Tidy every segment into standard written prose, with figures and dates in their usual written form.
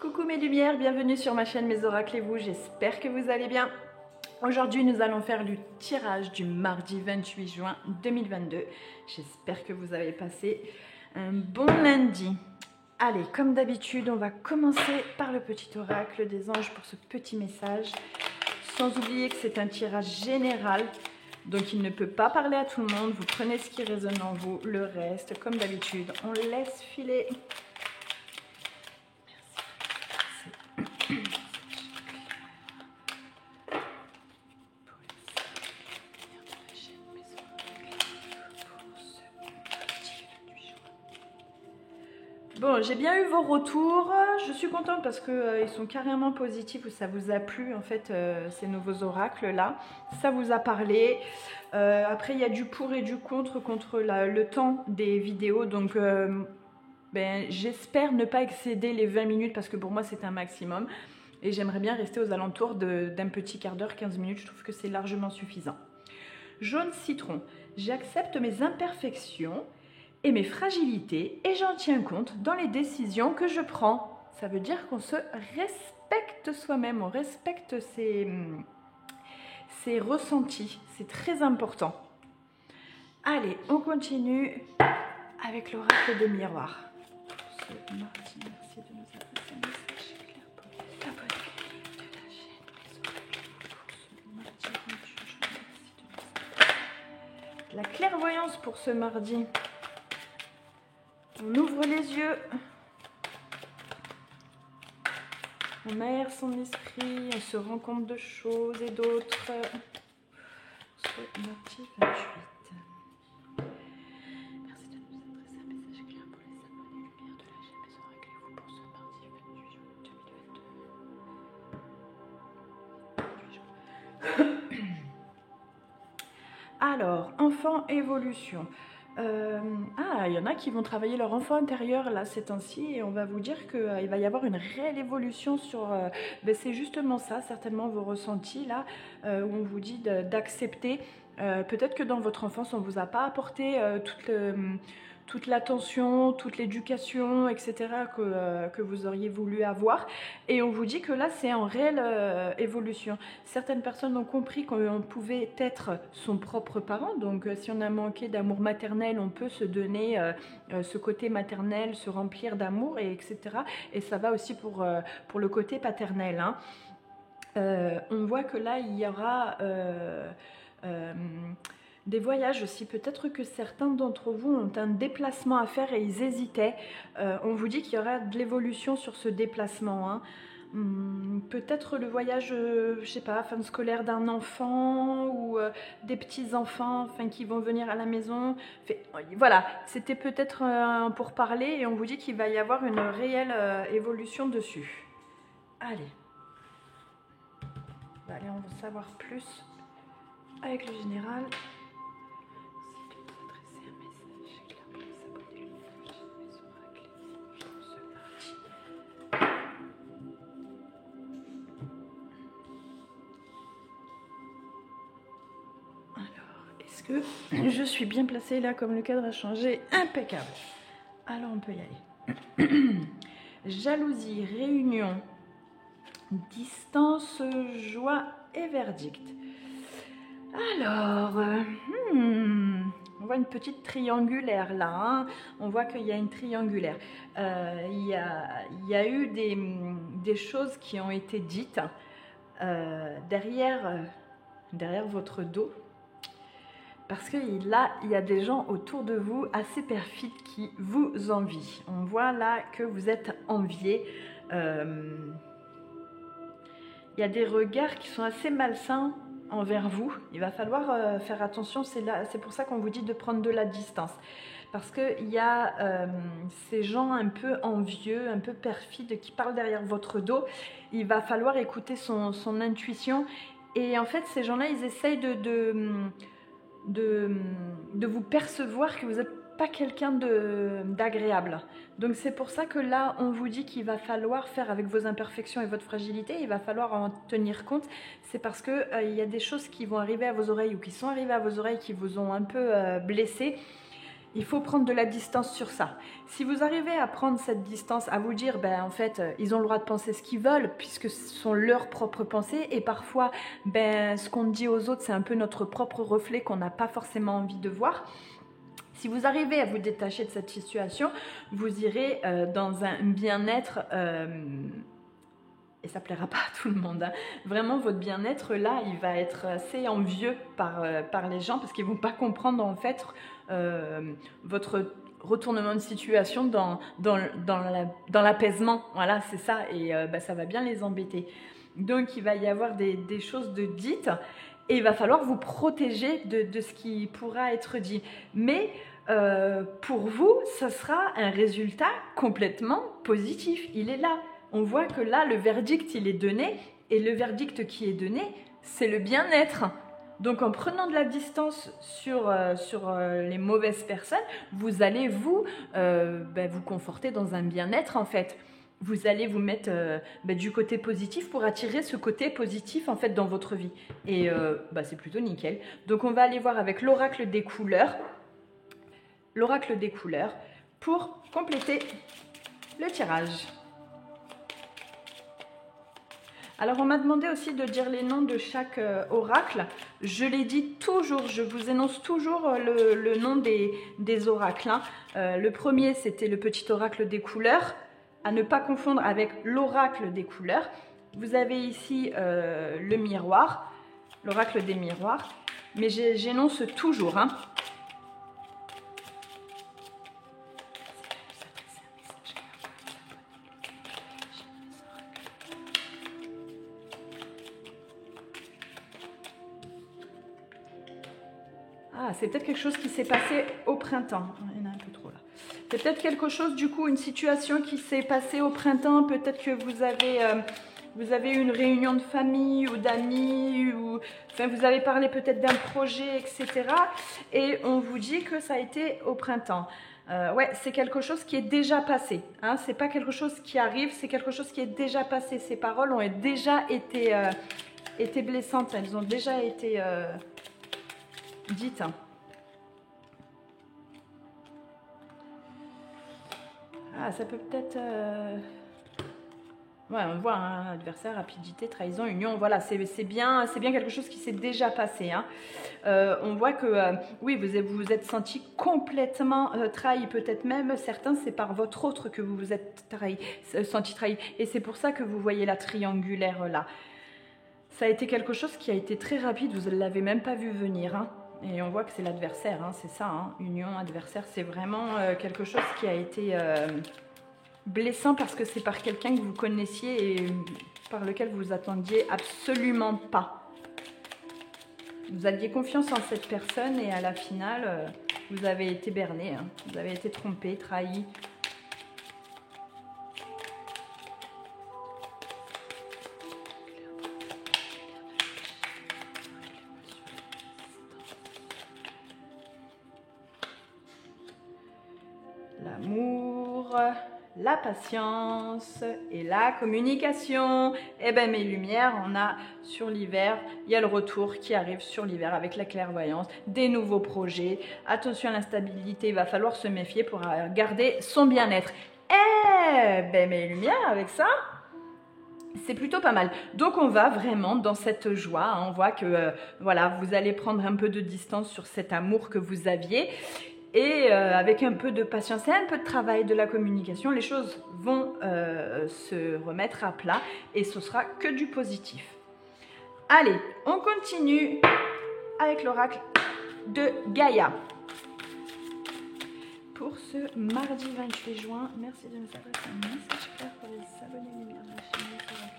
Coucou mes lumières, bienvenue sur ma chaîne Mes Oracles et vous, j'espère que vous allez bien. Aujourd'hui nous allons faire le tirage du mardi 28 juin 2022. J'espère que vous avez passé un bon lundi. Allez, comme d'habitude, on va commencer par le petit oracle des anges pour ce petit message. Sans oublier que c'est un tirage général, donc il ne peut pas parler à tout le monde. Vous prenez ce qui résonne en vous, le reste, comme d'habitude, on laisse filer. Bon, j'ai bien eu vos retours, je suis contente parce qu'ils sont carrément positifs, ça vous a plu en fait ces nouveaux oracles là, ça vous a parlé. Après il y a du pour et du contre le temps des vidéos, donc j'espère ne pas excéder les 20 minutes parce que pour moi c'est un maximum. Et j'aimerais bien rester aux alentours d'un petit quart d'heure, 15 minutes, je trouve que c'est largement suffisant. Jaune citron, j'accepte mes imperfections et mes fragilités et j'en tiens compte dans les décisions que je prends. Ça veut dire qu'on se respecte soi-même, on respecte ses ressentis, c'est très important. Allez, on continue avec l'oracle des miroirs. Ce mardi, merci de nous adresser un message clair pour la bonne de la chaîne. Pour ce mardi 28 juin, merci de nous adresser la clairvoyance pour ce mardi. On ouvre les yeux, on aère son esprit, on se rend compte de choses et d'autres. Ce mardi 28. Merci de nous adresser un message clair pour les abonnés lumière de la chaîne Mes Oracles et vous pour ce mardi 28 juin 2022. Alors, enfant évolution. Il y en a qui vont travailler leur enfant intérieur là ces temps-ci et on va vous dire qu'il va y avoir une réelle évolution sur... c'est justement ça, certainement vos ressentis là, où on vous dit d'accepter. Peut-être que dans votre enfance on ne vous a pas apporté toute l'attention, toute l'éducation, etc. que vous auriez voulu avoir. Et on vous dit que là, c'est en réelle évolution. Certaines personnes ont compris qu'on pouvait être son propre parent. Donc, si on a manqué d'amour maternel, on peut se donner ce côté maternel, se remplir d'amour, etc. Et ça va aussi pour le côté paternel. Hein. On voit que là, il y aura... des voyages aussi, peut-être que certains d'entre vous ont un déplacement à faire et ils hésitaient. On vous dit qu'il y aura de l'évolution sur ce déplacement. Hein. Peut-être le voyage, je sais pas, fin de scolaire d'un enfant ou des petits-enfants qui vont venir à la maison. Voilà, c'était peut-être pour parler et on vous dit qu'il va y avoir une réelle évolution dessus. Allez. Allez, on va savoir plus avec le général. Est-ce que je suis bien placée là comme le cadre a changé? Impeccable. Alors on peut y aller. Jalousie, réunion, distance, joie et verdict. Alors, on voit une petite triangulaire là. Hein. On voit qu'il y a une triangulaire. Il y a eu des choses qui ont été dites derrière votre dos. Parce que là, il y a des gens autour de vous assez perfides qui vous envient. On voit là que vous êtes enviés. Il y a des regards qui sont assez malsains envers vous. Il va falloir faire attention. C'est pour ça qu'on vous dit de prendre de la distance. Parce qu'il y a ces gens un peu envieux, un peu perfides qui parlent derrière votre dos. Il va falloir écouter son intuition. Et en fait, ces gens-là, ils essayent de vous percevoir que vous n'êtes pas quelqu'un d'agréable. Donc c'est pour ça que là on vous dit qu'il va falloir faire avec vos imperfections et votre fragilité, il va falloir en tenir compte. C'est parce que y a des choses qui vont arriver à vos oreilles ou qui sont arrivées à vos oreilles qui vous ont un peu blessé. Il faut prendre de la distance sur ça. Si vous arrivez à prendre cette distance, à vous dire, ben, en fait, ils ont le droit de penser ce qu'ils veulent, puisque ce sont leurs propres pensées, et parfois, ben, ce qu'on dit aux autres, c'est un peu notre propre reflet qu'on n'a pas forcément envie de voir. Si vous arrivez à vous détacher de cette situation, vous irez dans un bien-être, et ça ne plaira pas à tout le monde, hein. Vraiment, votre bien-être, là, il va être assez envieux par les gens, parce qu'ils ne vont pas comprendre, en fait, votre retournement de situation dans l'apaisement. Voilà, c'est ça, et bah, ça va bien les embêter. Donc, il va y avoir des choses de dites, et il va falloir vous protéger de ce qui pourra être dit. Mais pour vous, ça sera un résultat complètement positif. Il est là. On voit que là, le verdict, il est donné, et le verdict qui est donné, c'est le bien-être. Donc, en prenant de la distance sur les mauvaises personnes, vous allez vous conforter dans un bien-être, en fait. Vous allez vous mettre du côté positif pour attirer ce côté positif, en fait, dans votre vie. Et c'est plutôt nickel. Donc, on va aller voir avec l'oracle des couleurs. L'oracle des couleurs pour compléter le tirage. Alors, on m'a demandé aussi de dire les noms de chaque oracle. Je l'ai dit toujours, je vous énonce toujours le nom des oracles, hein. Le premier, c'était le petit oracle des couleurs, à ne pas confondre avec l'oracle des couleurs. Vous avez ici le miroir, l'oracle des miroirs, mais j'énonce toujours, hein. Ah, c'est peut-être quelque chose qui s'est passé au printemps. Il y en a un peu trop là. C'est peut-être quelque chose, du coup, une situation qui s'est passée au printemps. Peut-être que vous avez eu une réunion de famille ou d'amis, ou enfin, vous avez parlé peut-être d'un projet, etc. Et on vous dit que ça a été au printemps. Ouais, c'est quelque chose qui est déjà passé, hein. C'est pas quelque chose qui arrive, c'est quelque chose qui est déjà passé. Ces paroles ont déjà été blessantes, elles ont déjà été dites. Ah, ça peut peut-être... Ouais, on voit un adversaire, rapidité, trahison, union. Voilà, c'est bien quelque chose qui s'est déjà passé, hein. On voit que, oui, vous vous êtes senti complètement trahi. Peut-être même, certains, c'est par votre autre que vous vous êtes senti trahi. Et c'est pour ça que vous voyez la triangulaire là. Ça a été quelque chose qui a été très rapide, vous ne l'avez même pas vu venir, hein. Et on voit que c'est l'adversaire, hein, c'est ça, hein, union, adversaire, c'est vraiment quelque chose qui a été blessant parce que c'est par quelqu'un que vous connaissiez et par lequel vous vous attendiez absolument pas. Vous aviez confiance en cette personne et à la finale, vous avez été berné, hein, vous avez été trompé, trahi. L'amour, la patience et la communication. Eh bien, mes lumières, on a sur l'hiver, il y a le retour qui arrive sur l'hiver avec la clairvoyance, des nouveaux projets. Attention à l'instabilité, il va falloir se méfier pour garder son bien-être. Eh bien, mes lumières, avec ça, c'est plutôt pas mal. Donc, on va vraiment dans cette joie, hein. On voit que voilà, vous allez prendre un peu de distance sur cet amour que vous aviez. Et avec un peu de patience et un peu de travail de la communication, les choses vont se remettre à plat et ce sera que du positif. Allez, on continue avec l'oracle de Gaïa. Pour ce mardi 28 juin, merci de nous adresser un message clair pour les abonnés lumière de la chaîne des oracles.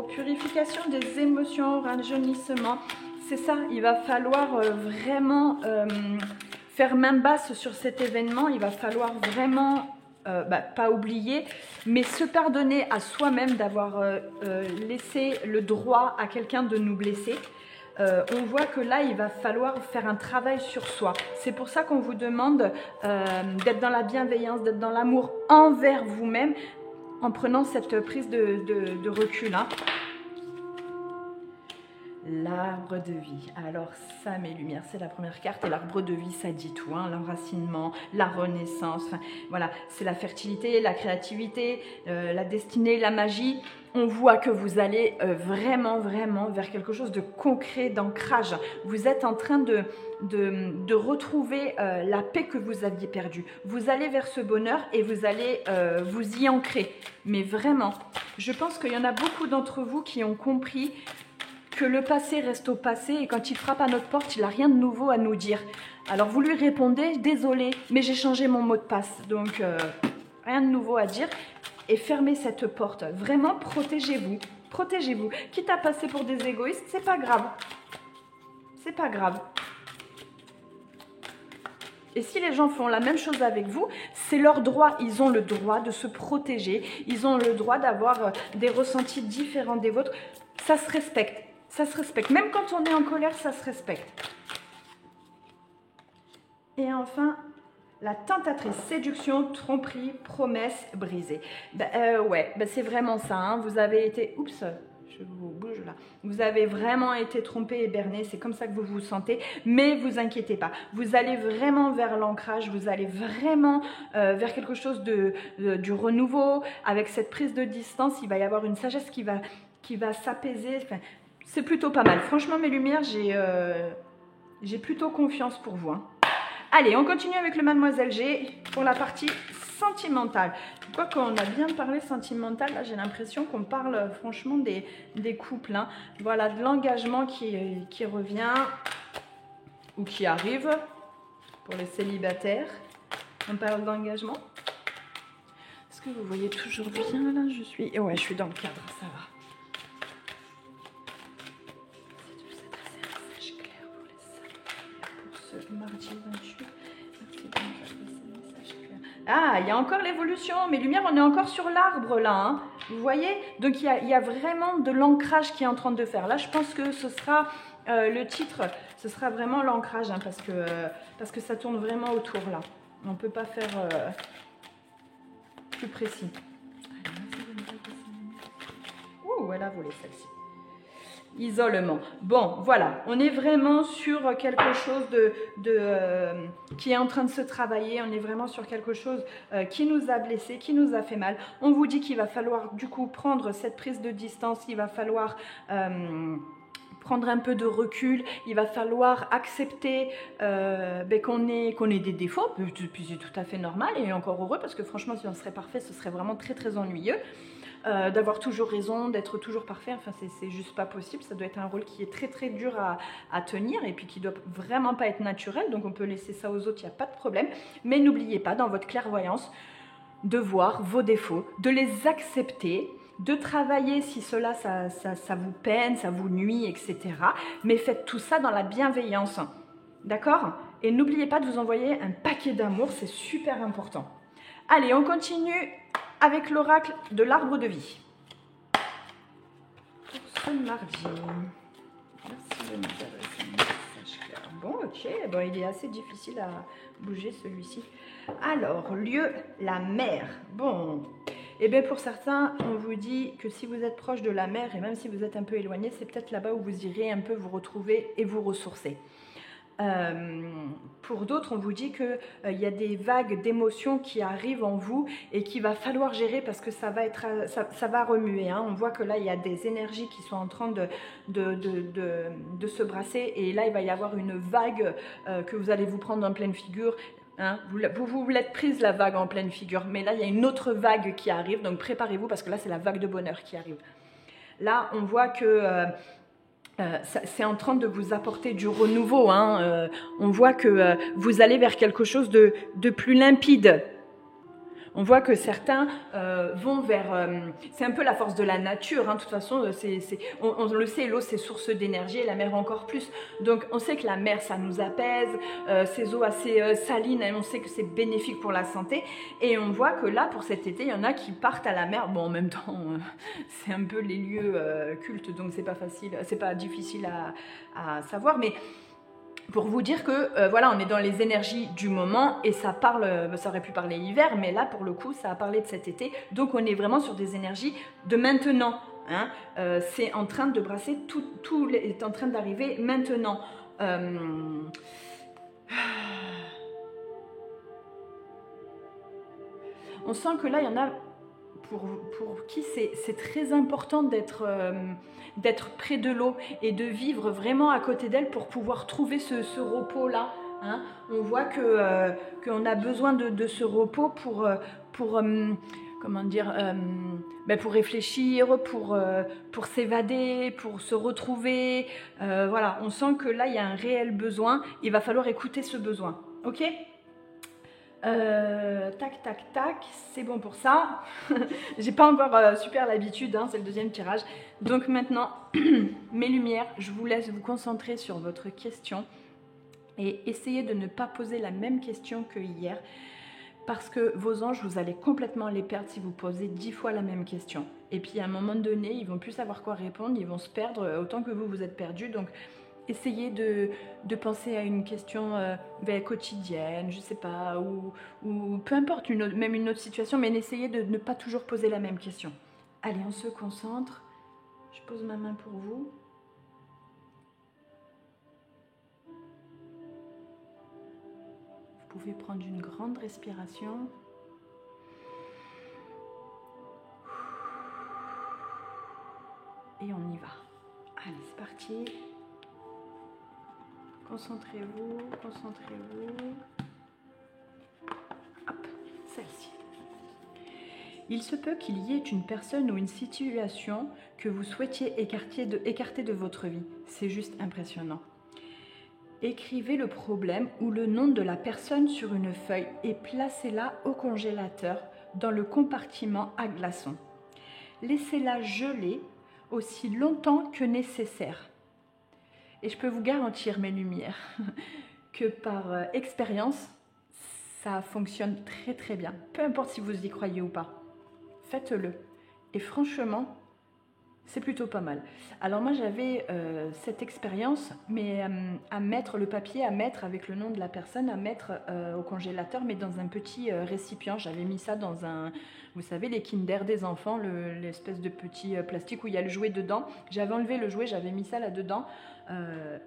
Purification des émotions, rajeunissement, c'est ça, il va falloir vraiment faire main basse sur cet événement, il va falloir vraiment, pas oublier, mais se pardonner à soi-même d'avoir laissé le droit à quelqu'un de nous blesser. on voit que là, il va falloir faire un travail sur soi. C'est pour ça qu'on vous demande d'être dans la bienveillance, d'être dans l'amour envers vous-même, en prenant cette prise de recul. Hein. L'arbre de vie. Alors ça, mes lumières, c'est la première carte. Et l'arbre de vie, ça dit tout. Hein, l'enracinement, la renaissance. Enfin, voilà, c'est la fertilité, la créativité, la destinée, la magie. On voit que vous allez vraiment vers quelque chose de concret, d'ancrage. Vous êtes en train de retrouver la paix que vous aviez perdue. Vous allez vers ce bonheur et vous allez vous y ancrer. Mais vraiment, je pense qu'il y en a beaucoup d'entre vous qui ont compris que le passé reste au passé et quand il frappe à notre porte, il n'a rien de nouveau à nous dire. Alors vous lui répondez, désolé, mais j'ai changé mon mot de passe, donc rien de nouveau à dire. Et fermez cette porte. Vraiment, protégez-vous. Protégez-vous. Quitte à passer pour des égoïstes, c'est pas grave. C'est pas grave. Et si les gens font la même chose avec vous, c'est leur droit. Ils ont le droit de se protéger. Ils ont le droit d'avoir des ressentis différents des vôtres. Ça se respecte. Ça se respecte. Même quand on est en colère, ça se respecte. Et enfin, la tentatrice, séduction, tromperie, promesse brisée. C'est vraiment ça. Hein. Vous avez été... Oups, je vous bouge là. Vous avez vraiment été trompé et berné. C'est comme ça que vous vous sentez. Mais vous inquiétez pas. Vous allez vraiment vers l'ancrage. Vous allez vraiment vers quelque chose du renouveau. Avec cette prise de distance, il va y avoir une sagesse qui va s'apaiser. Enfin, c'est plutôt pas mal. Franchement, mes lumières, j'ai plutôt confiance pour vous. Hein. Allez, on continue avec le Mademoiselle G pour la partie sentimentale. Quoi qu'on a bien parlé sentimental, là j'ai l'impression qu'on parle franchement des couples. Hein. Voilà, de l'engagement qui revient ou qui arrive pour les célibataires. On parle d'engagement. Est-ce que vous voyez toujours bien là? Je suis dans le cadre, ça va. Mardi 28. Ah, il y a encore l'évolution. Mes lumières, on est encore sur l'arbre là. Hein. Vous voyez? Donc il y a vraiment de l'ancrage qui est en train de faire. Là, je pense que ce sera le titre. Ce sera vraiment l'ancrage hein, parce que ça tourne vraiment autour là. On ne peut pas faire plus précis. Ouh, elle a volé celle-ci. Isolement. Bon, voilà, on est vraiment sur quelque chose qui est en train de se travailler, on est vraiment sur quelque chose qui nous a blessés, qui nous a fait mal. On vous dit qu'il va falloir du coup prendre cette prise de distance, il va falloir prendre un peu de recul, il va falloir accepter qu'on ait des défauts, puis c'est tout à fait normal et encore heureux parce que franchement si on serait parfait, ce serait vraiment très ennuyeux. D'avoir toujours raison, d'être toujours parfait, enfin c'est juste pas possible, ça doit être un rôle qui est très dur à tenir et puis qui doit vraiment pas être naturel, donc on peut laisser ça aux autres, il n'y a pas de problème, mais n'oubliez pas dans votre clairvoyance de voir vos défauts, de les accepter, de travailler si cela ça vous peine, ça vous nuit, etc. Mais faites tout ça dans la bienveillance, d'accord? Et n'oubliez pas de vous envoyer un paquet d'amour, c'est super important. Allez, on continue avec l'oracle de l'arbre de vie. Pour ce mardi. Merci de nous adresser un message clair. Bon, ok. Bon, il est assez difficile à bouger celui-ci. Alors, lieu, la mer. Bon. Eh bien, pour certains, on vous dit que si vous êtes proche de la mer, et même si vous êtes un peu éloigné, c'est peut-être là-bas où vous irez un peu vous retrouver et vous ressourcer. Pour d'autres, on vous dit qu'il y a des vagues d'émotions qui arrivent en vous et qu'il va falloir gérer parce que ça va remuer. Hein. On voit que là, il y a des énergies qui sont en train de se brasser et là, il va y avoir une vague que vous allez vous prendre en pleine figure. Hein. Vous l'êtes prise la vague en pleine figure, mais là, il y a une autre vague qui arrive, donc préparez-vous parce que là, c'est la vague de bonheur qui arrive. Là, on voit que... c'est en train de vous apporter du renouveau. Hein. On voit que vous allez vers quelque chose de plus limpide. On voit que certains vont vers... c'est un peu la force de la nature, hein. De toute façon, on le sait, l'eau c'est source d'énergie et la mer encore plus. Donc on sait que la mer ça nous apaise, ces eaux assez salines, on sait que c'est bénéfique pour la santé. Et on voit que là, pour cet été, il y en a qui partent à la mer. Bon, en même temps, c'est un peu les lieux cultes, donc c'est pas facile, c'est pas difficile à savoir. Mais pour vous dire que voilà, on est dans les énergies du moment et ça parle, ça aurait pu parler hiver, mais là pour le coup ça a parlé de cet été, donc on est vraiment sur des énergies de maintenant, hein. C'est en train de brasser, tout est en train d'arriver maintenant. On sent que là il y en a pour qui c'est très important d'être près de l'eau et de vivre vraiment à côté d'elle pour pouvoir trouver ce repos-là, hein. On voit qu'on a besoin de ce repos pour comment dire, pour réfléchir, pour s'évader, pour se retrouver. Voilà, on sent que là, il y a un réel besoin. Il va falloir écouter ce besoin, ok ? Tac, tac, tac, c'est bon pour ça. J'ai pas encore super l'habitude, hein, c'est le deuxième tirage. Donc maintenant, mes lumières, je vous laisse vous concentrer sur votre question et essayez de ne pas poser la même question que hier, parce que vos anges, vous allez complètement les perdre si vous posez 10 fois la même question. Et puis à un moment donné, ils vont plus savoir quoi répondre, ils vont se perdre autant que vous êtes perdu. Donc essayez de penser à une question quotidienne, je sais pas, ou peu importe, même une autre situation, mais essayez de ne pas toujours poser la même question. Allez, on se concentre. Je pose ma main pour vous. Vous pouvez prendre une grande respiration. Et on y va. Allez, c'est parti. Concentrez-vous, concentrez-vous. Hop, celle-ci. Il se peut qu'il y ait une personne ou une situation que vous souhaitiez écarter de votre vie. C'est juste impressionnant. Écrivez le problème ou le nom de la personne sur une feuille et placez-la au congélateur dans le compartiment à glaçons. Laissez-la geler aussi longtemps que nécessaire. Et je peux vous garantir, mes lumières, que par expérience, ça fonctionne très très bien. Peu importe si vous y croyez ou pas. Faites-le. Et franchement, c'est plutôt pas mal. Alors moi, j'avais cette expérience, mais à mettre le papier, à mettre avec le nom de la personne, à mettre au congélateur, mais dans un petit récipient. J'avais mis ça dans un, vous savez, les Kinder des enfants, l'espèce de petit plastique où il y a le jouet dedans. J'avais enlevé le jouet, j'avais mis ça là-dedans.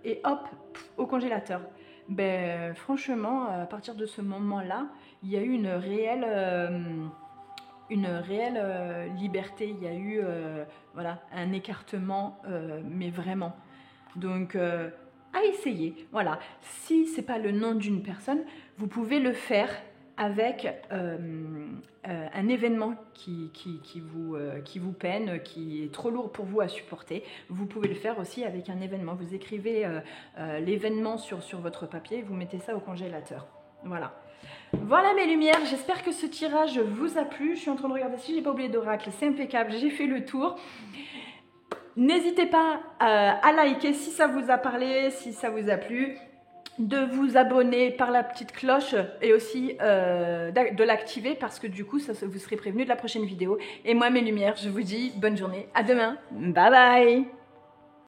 Et hop, au congélateur. Ben, franchement, à partir de ce moment-là, il y a eu une réelle liberté. Il y a eu voilà, un écartement, mais vraiment. Donc, à essayer. Voilà. Si ce n'est pas le nom d'une personne, vous pouvez le faire avec un événement qui vous peine, qui est trop lourd pour vous à supporter. Vous pouvez le faire aussi avec un événement. Vous écrivez l'événement sur votre papier et vous mettez ça au congélateur. Voilà. Voilà mes lumières, j'espère que ce tirage vous a plu. Je suis en train de regarder si j'ai pas oublié d'oracle, c'est impeccable, j'ai fait le tour. N'hésitez pas à liker si ça vous a parlé, si ça vous a plu, de vous abonner par la petite cloche et aussi de l'activer parce que du coup vous serez prévenu de la prochaine vidéo. Et moi mes lumières, je vous dis bonne journée, à demain, bye bye.